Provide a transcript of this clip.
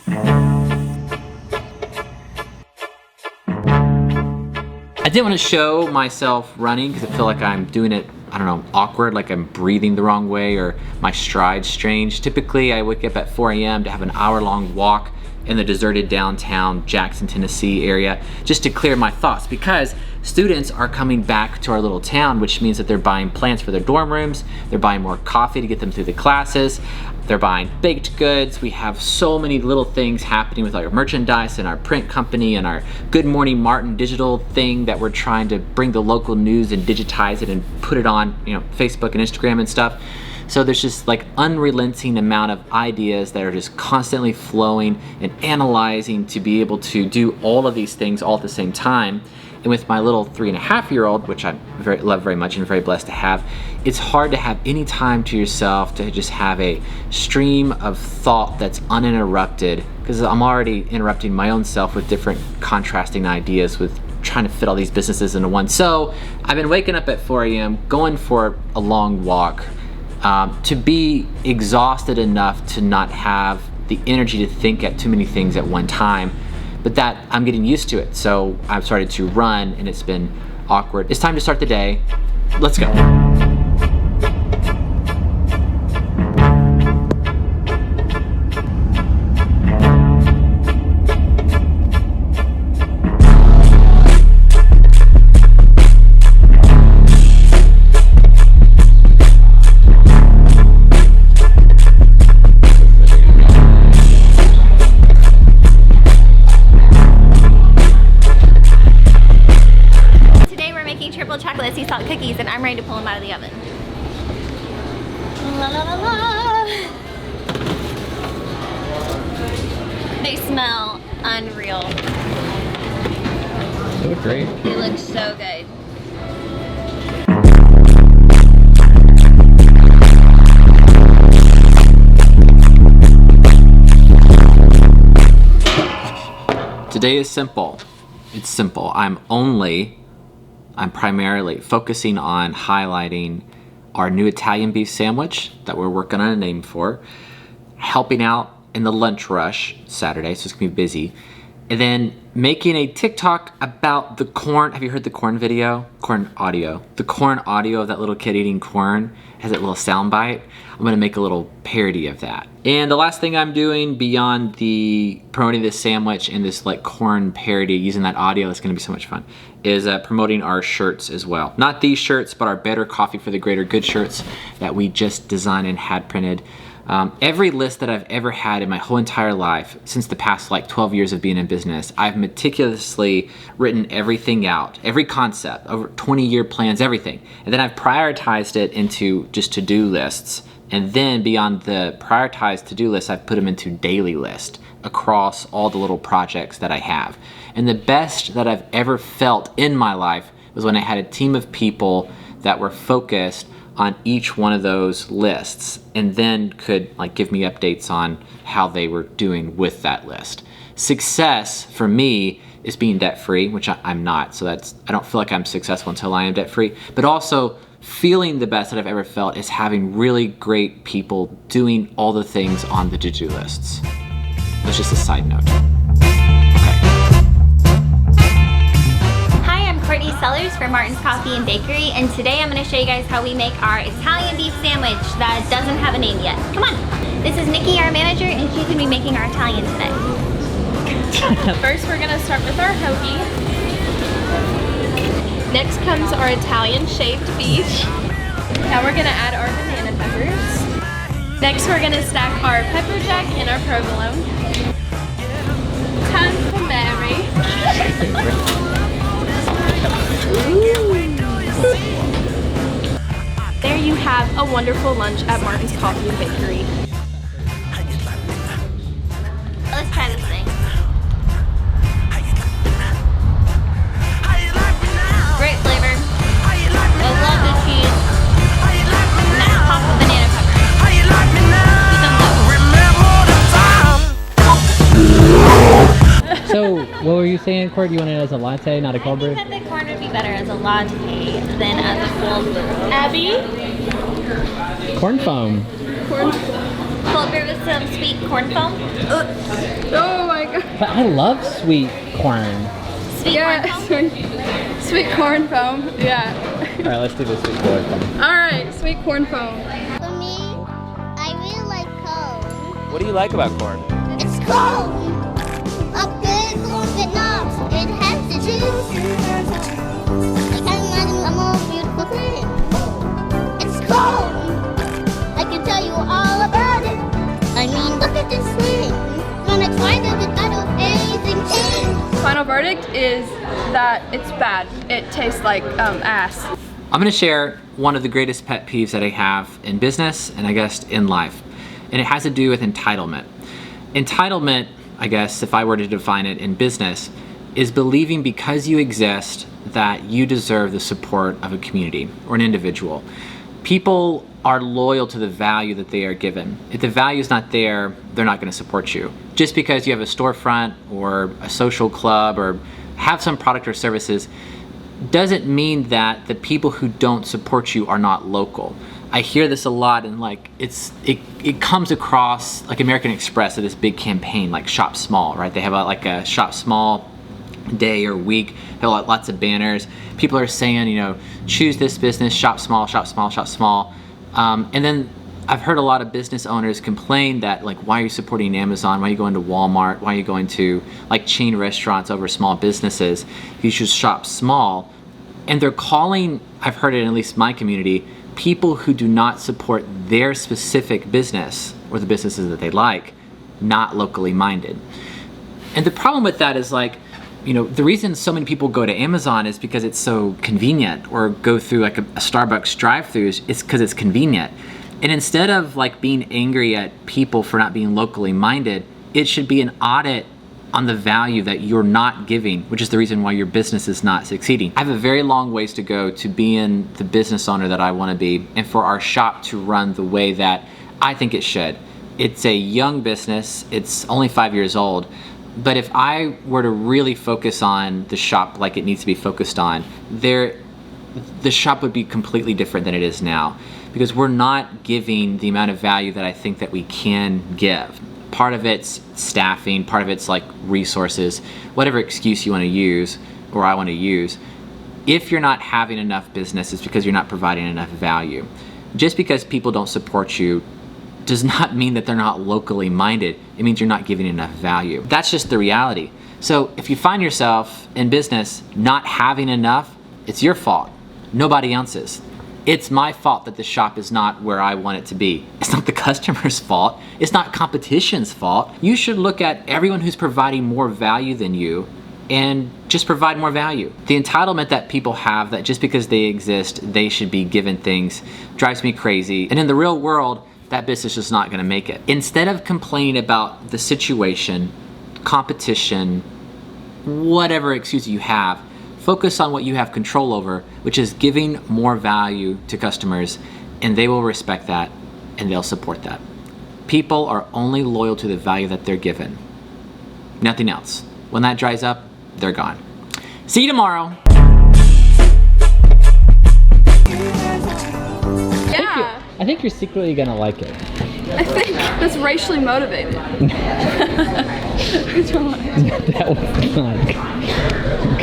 I didn't want to show myself running because I feel like I'm doing it, I don't know, awkward, like I'm breathing the wrong way or my stride's strange. Typically, I wake up at 4 a.m. to have an hour-long walk in the deserted downtown Jackson, Tennessee area just to clear my thoughts, because students are coming back to our little town, which means that they're buying plants for their dorm rooms, they're buying more coffee to get them through the classes, they're buying baked goods. We have so many little things happening with our merchandise and our print company and our Good Morning Martin digital thing that we're trying to bring the local news and digitize it and put it on, you know, Facebook and Instagram and stuff. So there's just like unrelenting amount of ideas that are just constantly flowing and analyzing to be able to do all of these things all at the same time. And with my little 3.5-year-old, which I love very much and very blessed to have, it's hard to have any time to yourself to just have a stream of thought that's uninterrupted, because I'm already interrupting my own self with different contrasting ideas with trying to fit all these businesses into one. So I've been waking up at 4 a.m., going for a long walk, to be exhausted enough to not have the energy to think at too many things at one time. But that, I'm getting used to it. So I've started to run and it's been awkward. It's time to start the day. Let's go. Chocolate sea salt cookies, and I'm ready to pull them out of the oven. La, la, la, la. They smell unreal. They look great. They look so good. Today is simple. It's simple. I'm primarily focusing on highlighting our new Italian beef sandwich that we're working on a name for, helping out in the lunch rush Saturday, so it's gonna be busy, and then making a TikTok about the corn. Have you heard the corn video? Corn audio. The corn audio of that little kid eating corn has that little sound bite. I'm gonna make a little parody of that. And the last thing I'm doing beyond the promoting this sandwich and this like corn parody using that audio, that's gonna be so much fun, is promoting our shirts as well. Not these shirts, but our Better Coffee for the Greater Good shirts that we just designed and had printed. Every list that I've ever had in my whole entire life, since the past like 12 years of being in business, I've meticulously written everything out, every concept, over 20-year plans, everything. And then I've prioritized it into just to-do lists. And then beyond the prioritized to-do lists, I've put them into daily lists across all the little projects that I have. And the best that I've ever felt in my life was when I had a team of people that were focused on each one of those lists and then could like give me updates on how they were doing with that list. Success for me is being debt-free, which I'm not, so I don't feel like I'm successful until I am debt-free, but also feeling the best that I've ever felt is having really great people doing all the things on the to-do lists. That's just a side note. Courtney Sellers for Martin's Coffee and Bakery, and today I'm going to show you guys how we make our Italian beef sandwich that doesn't have a name yet. Come on! This is Nikki, our manager, and she's going to be making our Italian today. First we're going to start with our hoagie. Next comes our Italian shaved beef. Now we're going to add our banana peppers. Next we're going to stack our pepper jack and our provolone. Time for Mary. There you have a wonderful lunch at Martin's Coffee and Bakery. Let's try this thing. Great flavor. I love the cheese. And that top of banana pepper. So, what were you saying, Court? You want it as a latte, not a cold brew? I think that the corn would be better as a latte than as a cold brew. Abby? Corn foam. Cold brew with some sweet corn foam. Oh my god. But I love sweet corn. Sweet corn foam. Sweet corn foam. Yeah. All right, let's do the sweet corn foam. Alright, sweet corn foam. For me, I really like corn. What do you like about corn? It's corn! A good corn Vietnam. It has the juice. I can't imagine a more beautiful thing. It's corn! I can tell you all about it. I mean, look at this thing. When I tried it, I do anything change. Final verdict is that it's bad. It tastes like ass. I'm gonna share one of the greatest pet peeves that I have in business and I guess in life. And it has to do with entitlement. Entitlement, I guess, if I were to define it in business, is believing because you exist that you deserve the support of a community or an individual. People are loyal to the value that they are given. If the value is not there, they're not going to support you. Just because you have a storefront or a social club or have some product or services doesn't mean that the people who don't support you are not local. I hear this a lot, and like it comes across like American Express, this big campaign like Shop Small, right? They have a Shop Small day or week. They have lots of banners. People are saying, you know, choose this business, shop small, shop small, shop small. And then I've heard a lot of business owners complain that like, why are you supporting Amazon? Why are you going to Walmart? Why are you going to like chain restaurants over small businesses? You should shop small. And they're calling, I've heard it in at least my community, people who do not support their specific business or the businesses that they like, not locally minded. And the problem with that is like, you know, the reason so many people go to Amazon is because it's so convenient, or go through like a Starbucks drive-through is because it's convenient. And instead of like being angry at people for not being locally minded, it should be an audit on the value that you're not giving, which is the reason why your business is not succeeding. I have a very long ways to go to being the business owner that I want to be, and for our shop to run the way that I think it should. It's a young business, it's only 5 years old, but if I were to really focus on the shop like it needs to be focused on, the shop would be completely different than it is now, because we're not giving the amount of value that I think that we can give. Part of it's staffing, part of it's like resources, whatever excuse you want to use, or I want to use. If you're not having enough business, it's because you're not providing enough value. Just because people don't support you does not mean that they're not locally minded. It means you're not giving enough value. That's just the reality. So if you find yourself in business not having enough, it's your fault, nobody else's. It's my fault that the shop is not where I want it to be. It's not the customer's fault. It's not competition's fault. You should look at everyone who's providing more value than you and just provide more value. The entitlement that people have that just because they exist, they should be given things drives me crazy. And in the real world, that business is not gonna make it. Instead of complaining about the situation, competition, whatever excuse you have, focus on what you have control over, which is giving more value to customers, and they will respect that and they'll support that. People are only loyal to the value that they're given, nothing else. When that dries up, they're gone. See you tomorrow. Yeah. I think you're secretly gonna like it. I think that's racially motivated. That was not.